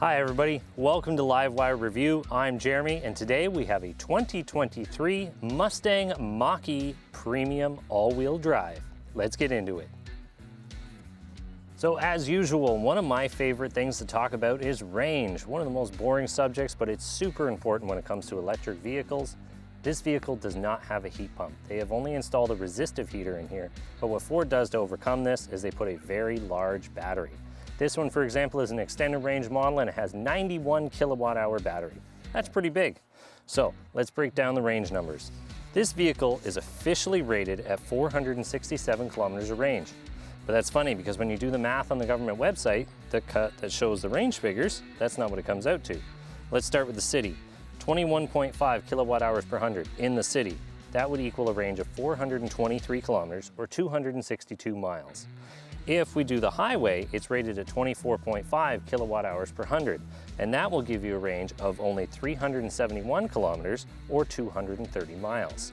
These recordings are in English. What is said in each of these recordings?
Hi everybody, welcome to Livewire Review. I'm Jeremy and today we have a 2023 Mustang Mach E Premium all-wheel drive. Let's get into it. So as usual, one of my favorite things to talk about is range. One of the most boring subjects, but it's super important when it comes to electric vehicles. This vehicle does not have a heat pump. They have only installed a resistive heater in here, but what Ford does to overcome this is they put a very large battery. This one, for example, is an extended range model and it has 91 kilowatt hour battery. That's pretty big. So let's break down the range numbers. This vehicle is officially rated at 467 kilometers of range. But that's funny because when you do the math on the government website, the cut that shows the range figures, that's not what it comes out to. Let's start with the city. 21.5 kilowatt hours per 100 in the city. That would equal a range of 423 kilometers or 262 miles. If we do the highway, it's rated at 24.5 kilowatt hours per 100, and that will give you a range of only 371 kilometers or 230 miles.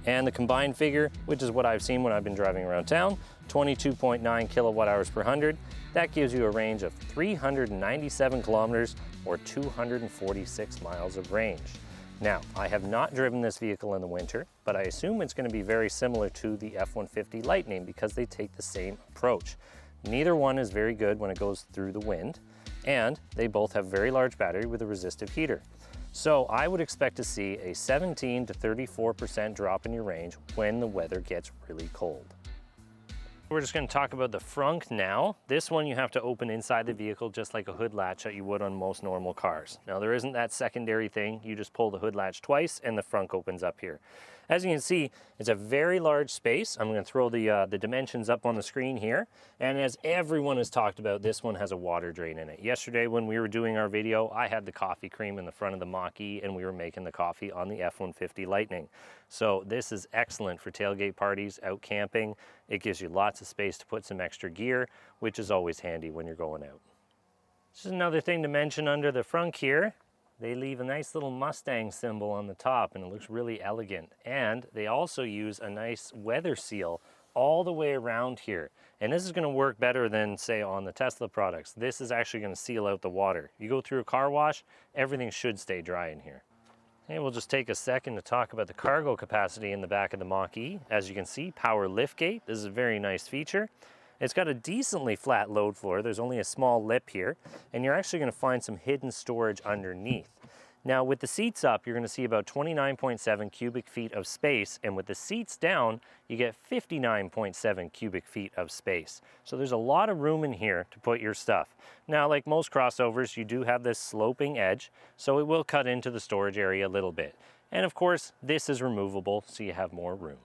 And the combined figure, which is what I've seen when I've been driving around town, 22.9 kilowatt hours per 100, that gives you a range of 397 kilometers or 246 miles of range. Now, I have not driven this vehicle in the winter, but I assume it's going to be very similar to the F-150 Lightning because they take the same approach. Neither one is very good when it goes through the wind, and they both have very large battery with a resistive heater. So I would expect to see a 17 to 34% drop in your range when the weather gets really cold. We're just going to talk about the frunk now. This one you have to open inside the vehicle just like a hood latch that you would on most normal cars. Now there isn't that secondary thing. You just pull the hood latch twice and the frunk opens up here. As you can see, it's a very large space. I'm going to throw the dimensions up on the screen here. And as everyone has talked about, this one has a water drain in it. Yesterday when we were doing our video, I had the coffee cream in the front of the Mach E and we were making the coffee on the F-150 Lightning. So this is excellent for tailgate parties, out camping. It gives you lots of space to put some extra gear, which is always handy when you're going out. This is another thing to mention under the frunk here. They leave a nice little Mustang symbol on the top and it looks really elegant. And they also use a nice weather seal all the way around here. And this is going to work better than, say, on the Tesla products. This is actually going to seal out the water. You go through a car wash, everything should stay dry in here. And we'll just take a second to talk about the cargo capacity in the back of the Mach E. As you can see, power liftgate. This is a very nice feature. It's got a decently flat load floor. There's only a small lip here, and you're actually going to find some hidden storage underneath. Now with the seats up, you're going to see about 29.7 cubic feet of space, and with the seats down, you get 59.7 cubic feet of space. So there's a lot of room in here to put your stuff. Now, like most crossovers, you do have this sloping edge, so it will cut into the storage area a little bit. And of course, this is removable, so you have more room.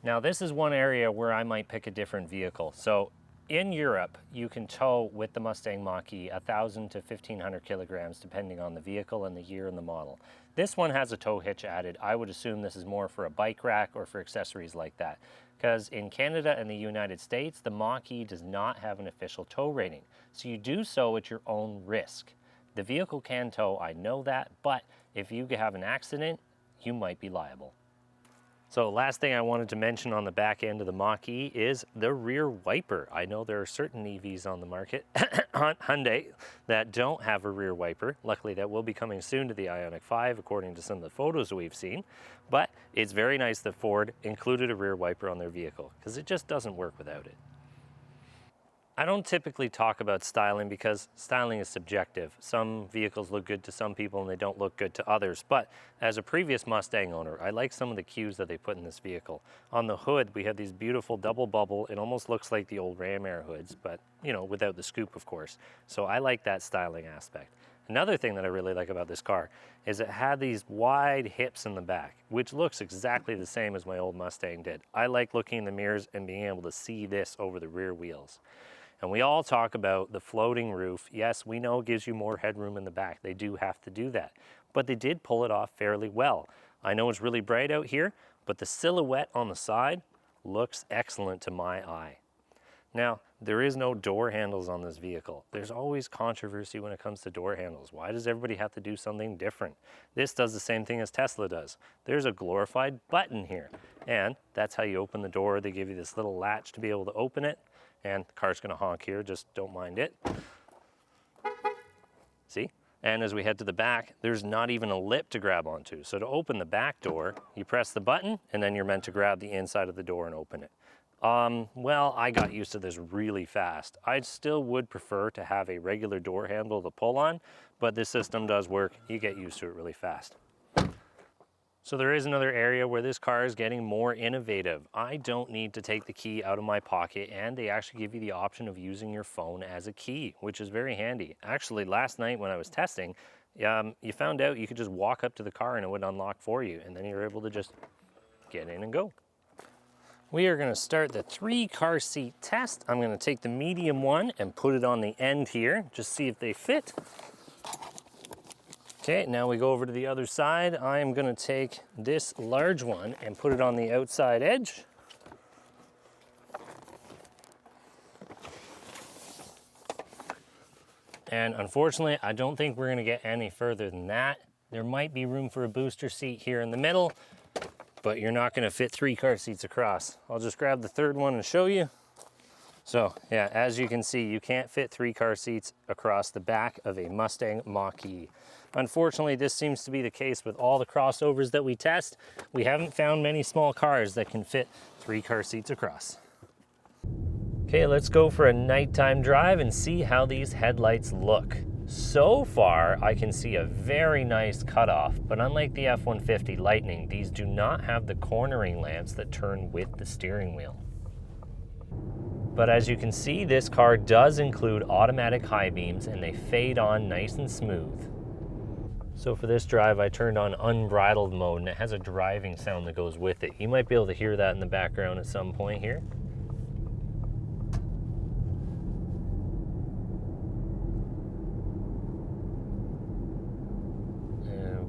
Now this is one area where I might pick a different vehicle. So in Europe, you can tow with the Mustang Mach E 1,000 to 1,500 kilograms depending on the vehicle and the year and the model. This one has a tow hitch added. I would assume this is more for a bike rack or for accessories like that. Because in Canada and the United States, the Mach E does not have an official tow rating. So you do so at your own risk. The vehicle can tow, I know that, but if you have an accident, you might be liable. So last thing I wanted to mention on the back end of the Mach E is the rear wiper. I know there are certain EVs on the market, Hyundai, that don't have a rear wiper. Luckily that will be coming soon to the Ioniq 5 according to some of the photos we've seen. But it's very nice that Ford included a rear wiper on their vehicle because it just doesn't work without it. I don't typically talk about styling because styling is subjective. Some vehicles look good to some people and they don't look good to others. But as a previous Mustang owner, I like some of the cues that they put in this vehicle. On the hood, we have these beautiful double bubble. It almost looks like the old Ram Air hoods, but you know, without the scoop, of course. So I like that styling aspect. Another thing that I really like about this car is it had these wide hips in the back, which looks exactly the same as my old Mustang did. I like looking in the mirrors and being able to see this over the rear wheels. And we all talk about the floating roof. Yes, we know it gives you more headroom in the back. They do have to do that. But they did pull it off fairly well. I know it's really bright out here, but the silhouette on the side looks excellent to my eye. Now, there is no door handles on this vehicle. There's always controversy when it comes to door handles. Why does everybody have to do something different? This does the same thing as Tesla does. There's a glorified button here, and that's how you open the door. They give you this little latch to be able to open it, and the car's gonna honk here, just don't mind it. See? And as we head to the back, there's not even a lip to grab onto. So to open the back door, you press the button and then you're meant to grab the inside of the door and open it. Well, I got used to this really fast. I still would prefer to have a regular door handle to pull on, but this system does work. You get used to it really fast. So there is another area where this car is getting more innovative. I don't need to take the key out of my pocket, and they actually give you the option of using your phone as a key, which is very handy. Actually, last night when I was testing, you found out you could just walk up to the car and it would unlock for you, and then you're able to just get in and go. We are gonna start the 3 car seat test. I'm gonna take the medium one and put it on the end here, just see if they fit. Okay, now we go over to the other side. I am gonna take this large one and put it on the outside edge. And unfortunately, I don't think we're gonna get any further than that. There might be room for a booster seat here in the middle, but you're not gonna fit 3 car seats across. I'll just grab the third one and show you. So yeah, as you can see, you can't fit 3 car seats across the back of a Mustang Mach E. Unfortunately, this seems to be the case with all the crossovers that we test. We haven't found many small cars that can fit 3 car seats across. Okay, let's go for a nighttime drive and see how these headlights look. So far, I can see a very nice cutoff, but unlike the F-150 Lightning, these do not have the cornering lamps that turn with the steering wheel. But as you can see, this car does include automatic high beams and they fade on nice and smooth. So for this drive, I turned on unbridled mode and it has a driving sound that goes with it. You might be able to hear that in the background at some point here.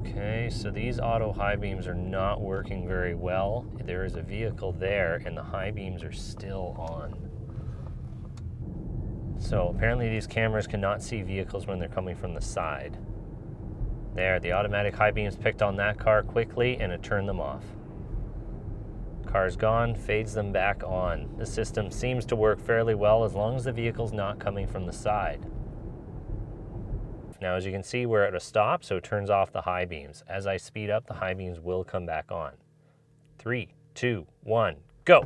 Okay, so these auto high beams are not working very well. There is a vehicle there and the high beams are still on. So apparently these cameras cannot see vehicles when they're coming from the side. There, the automatic high beams picked on that car quickly and it turned them off. Car's gone, fades them back on. The system seems to work fairly well as long as the vehicle's not coming from the side. Now as you can see, we're at a stop, so it turns off the high beams. As I speed up, the high beams will come back on. 3, 2, 1, go!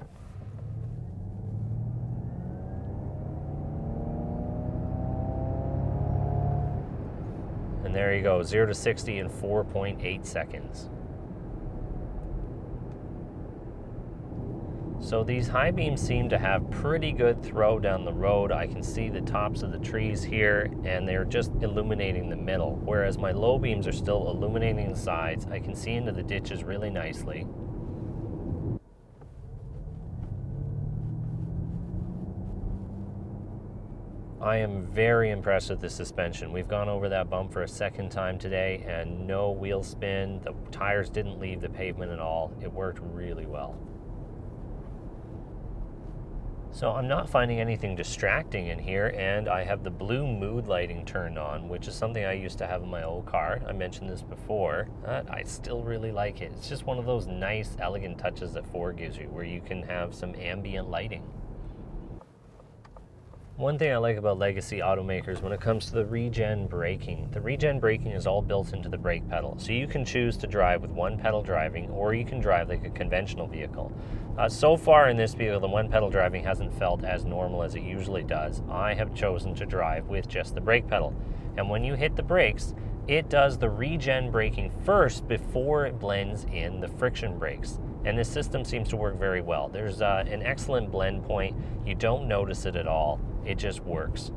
And there you go, 0 to 60 in 4.8 seconds. So these high beams seem to have pretty good throw down the road. I can see the tops of the trees here and they're just illuminating the middle. Whereas my low beams are still illuminating the sides. I can see into the ditches really nicely. I am very impressed with the suspension. We've gone over that bump for a second time today and no wheel spin. The tires didn't leave the pavement at all. It worked really well. So I'm not finding anything distracting in here, and I have the blue mood lighting turned on, which is something I used to have in my old car. I mentioned this before. I still really like it. It's just one of those nice, elegant touches that Ford gives you, where you can have some ambient lighting. One thing I like about legacy automakers when it comes to the regen braking, the regen braking is all built into the brake pedal. So you can choose to drive with one pedal driving, or you can drive like a conventional vehicle. So far in this vehicle, the one pedal driving hasn't felt as normal as it usually does. I have chosen to drive with just the brake pedal. And when you hit the brakes, it does the regen braking first before it blends in the friction brakes. And this system seems to work very well. There's an excellent blend point. You don't notice it at all. It just works.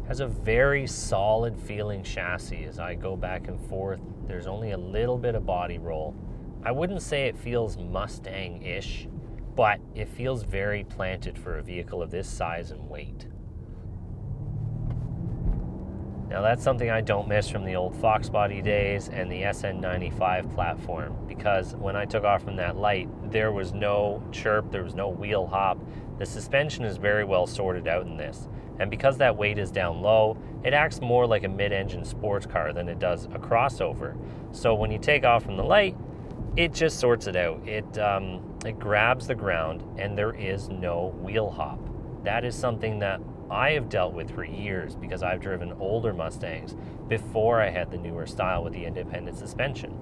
Has a very solid feeling chassis as I go back and forth. There's only a little bit of body roll. I wouldn't say it feels Mustang-ish, but it feels very planted for a vehicle of this size and weight. Now that's something I don't miss from the old Fox body days and the SN95 platform, because when I took off from that light, there was no chirp, there was no wheel hop. The suspension is very well sorted out in this. And because that weight is down low, it acts more like a mid-engine sports car than it does a crossover. So when you take off from the light, it just sorts it out. It grabs the ground and there is no wheel hop. That is something that I have dealt with for years because I've driven older Mustangs before I had the newer style with the independent suspension.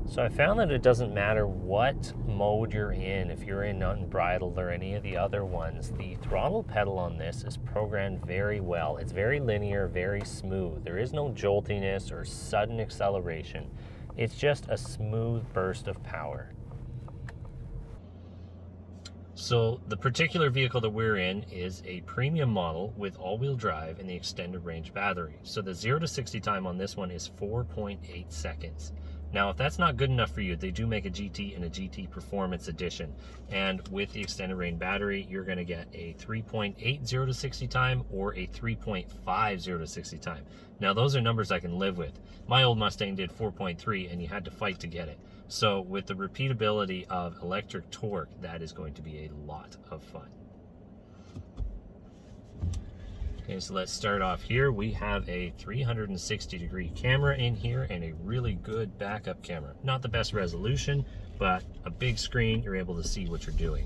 So I found that it doesn't matter what mode you're in, if you're in unbridled or any of the other ones, the throttle pedal on this is programmed very well. It's very linear, very smooth. There is no joltiness or sudden acceleration. It's just a smooth burst of power. So the particular vehicle that we're in is a premium model with all-wheel drive and the extended range battery. So the 0 to 60 time on this one is 4.8 seconds. Now, if that's not good enough for you, they do make a GT and a GT Performance Edition. And with the extended range battery, you're going to get a 3.8 0 to 60 time or a 3.5 0 to 60 time. Now, those are numbers I can live with. My old Mustang did 4.3 and you had to fight to get it. So with the repeatability of electric torque, that is going to be a lot of fun. Okay, so let's start off here. We have a 360-degree camera in here and a really good backup camera. Not the best resolution, but a big screen, you're able to see what you're doing.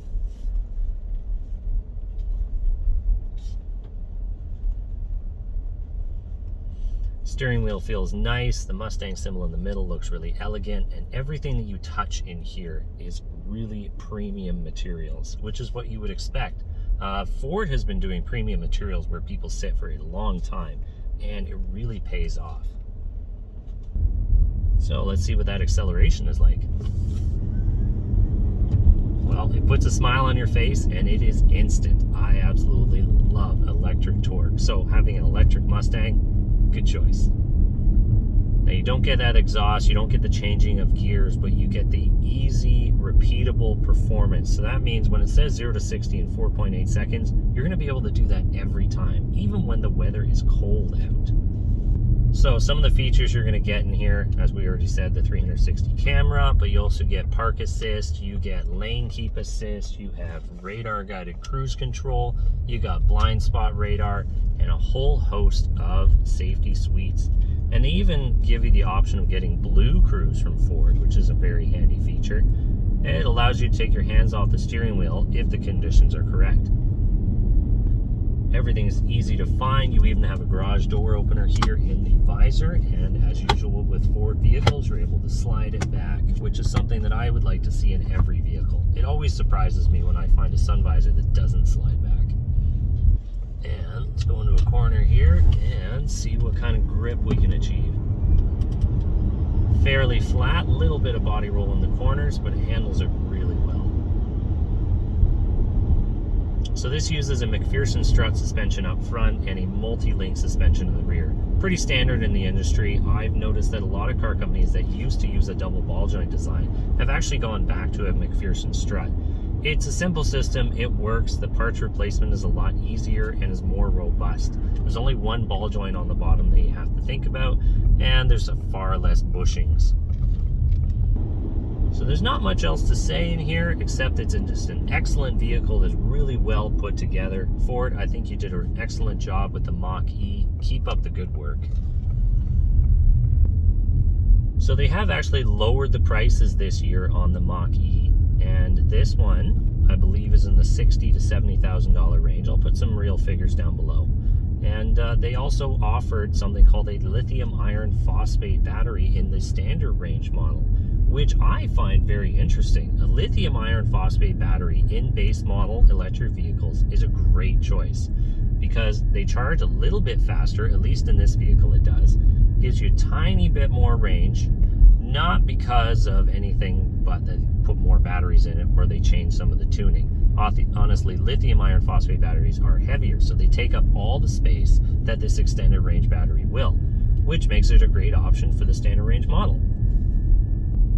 Steering wheel feels nice. The Mustang symbol in the middle looks really elegant, and everything that you touch in here is really premium materials, which is what you would expect. Ford has been doing premium materials where people sit for a long time, and it really pays off. So let's see what that acceleration is like. Well, it puts a smile on your face and it is instant. I absolutely love electric torque. So having an electric Mustang, good choice. Now you don't get that exhaust, you don't get the changing of gears, but you get the easy, repeatable performance. So that means when it says 0 to 60 in 4.8 seconds, you're going to be able to do that every time, even when the weather is cold out. So some of the features you're going to get in here, as we already said, the 360 camera, but you also get park assist, you get lane keep assist, you have radar guided cruise control, you got blind spot radar, and a whole host of safety suites. And they even give you the option of getting Blue Cruise from Ford, which is a very handy feature. And it allows you to take your hands off the steering wheel if the conditions are correct. Everything is easy to find. You even have a garage door opener here in the visor, and as usual with Ford vehicles, you're able to slide it back, which is something that I would like to see in every vehicle. It always surprises me when I find a sun visor that doesn't slide back. And let's go into a corner here and see what kind of grip we can achieve. Fairly flat, little bit of body roll in the corners, but it handles it really well. So this uses a McPherson strut suspension up front and a multi-link suspension in the rear. Pretty standard in the industry. I've noticed that a lot of car companies that used to use a double ball joint design have actually gone back to a McPherson strut. It's a simple system, it works, the parts replacement is a lot easier and is more robust. There's only one ball joint on the bottom that you have to think about, and there's far less bushings. So there's not much else to say in here, except it's just an excellent vehicle that's really well put together. Ford, I think you did an excellent job with the Mach E. Keep up the good work. So they have actually lowered the prices this year on the Mach E. And this one, I believe, is in the $60,000 to $70,000 range. I'll put some real figures down below. And they also offered something called a lithium iron phosphate battery in the standard range model, which I find very interesting. A lithium iron phosphate battery in base model electric vehicles is a great choice because they charge a little bit faster, at least in this vehicle it does. Gives you a tiny bit more range, not because of anything but they put more batteries in it or they change some of the tuning. Honestly, lithium iron phosphate batteries are heavier, so they take up all the space that this extended range battery will, which makes it a great option for the standard range model.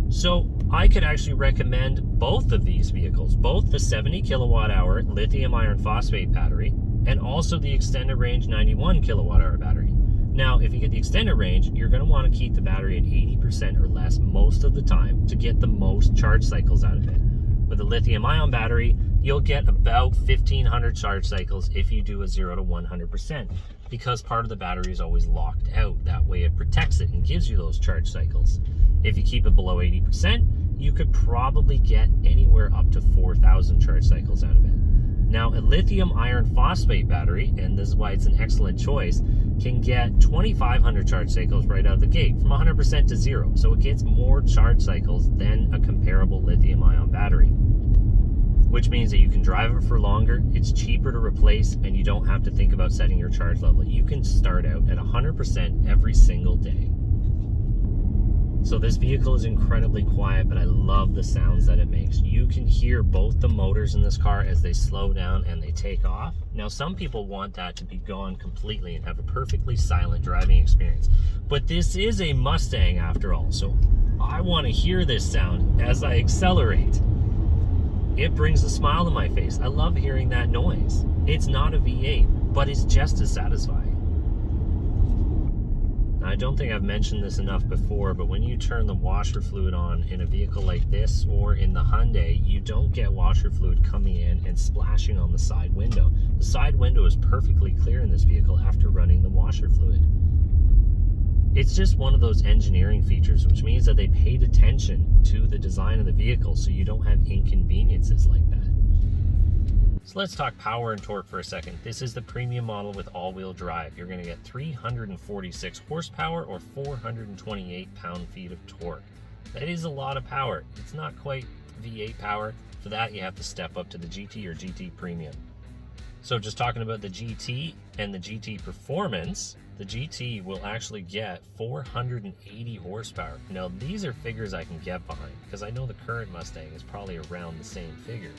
So I could actually recommend both of these vehicles, both the 70 kilowatt hour lithium iron phosphate battery and also the extended range 91 kilowatt hour battery. Now, if you get the extended range, you're going to want to keep the battery at 80% or less most of the time to get the most charge cycles out of it. With a lithium ion battery, you'll get about 1,500 charge cycles if you do a 0 to 100%, because part of the battery is always locked out. That way it protects it and gives you those charge cycles. If you keep it below 80%, you could probably get anywhere up to 4,000 charge cycles out of it. Now, a lithium iron phosphate battery, and this is why it's an excellent choice, can get 2,500 charge cycles right out of the gate, from 100% to 0. So it gets more charge cycles than a comparable lithium ion battery, which means that you can drive it for longer, it's cheaper to replace, and you don't have to think about setting your charge level. You can start out at 100% every single day. So this vehicle is incredibly quiet, but I love the sounds that it makes. You can hear both the motors in this car as they slow down and they take off. Now, some people want that to be gone completely and have a perfectly silent driving experience. But this is a Mustang after all, so I want to hear this sound as I accelerate. It brings a smile to my face. I love hearing that noise. It's not a V8, but it's just as satisfying. I don't think I've mentioned this enough before, but when you turn the washer fluid on in a vehicle like this or in the Hyundai, you don't get washer fluid coming in and splashing on the side window. The side window is perfectly clear in this vehicle after running the washer fluid. It's just one of those engineering features, which means that they paid attention to the design of the vehicle so you don't have inconveniences like that. So let's talk power and torque for a second. This is the premium model with all-wheel drive. You're going to get 346 horsepower or 428 pound-feet of torque. That is a lot of power. It's not quite V8 power. For that, you have to step up to the GT or GT Premium. So just talking about the GT and the GT Performance, the GT will actually get 480 horsepower. Now, these are figures I can get behind because I know the current Mustang is probably around the same figure.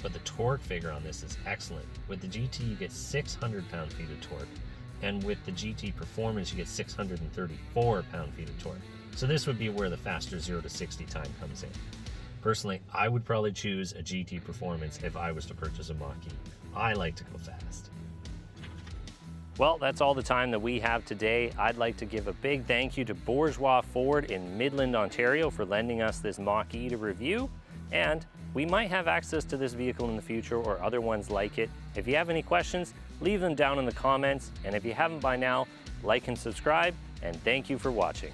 But the torque figure on this is excellent. With the GT, you get 600 pound-feet of torque. And with the GT Performance, you get 634 pound-feet of torque. So this would be where the faster 0 to 60 time comes in. Personally, I would probably choose a GT Performance if I was to purchase a Mach E. I like to go fast. Well, that's all the time that we have today. I'd like to give a big thank you to Bourgeois Ford in Midland, Ontario for lending us this Mach E to review. And we might have access to this vehicle in the future or other ones like it. If you have any questions, leave them down in the comments. And if you haven't by now, like and subscribe. And thank you for watching.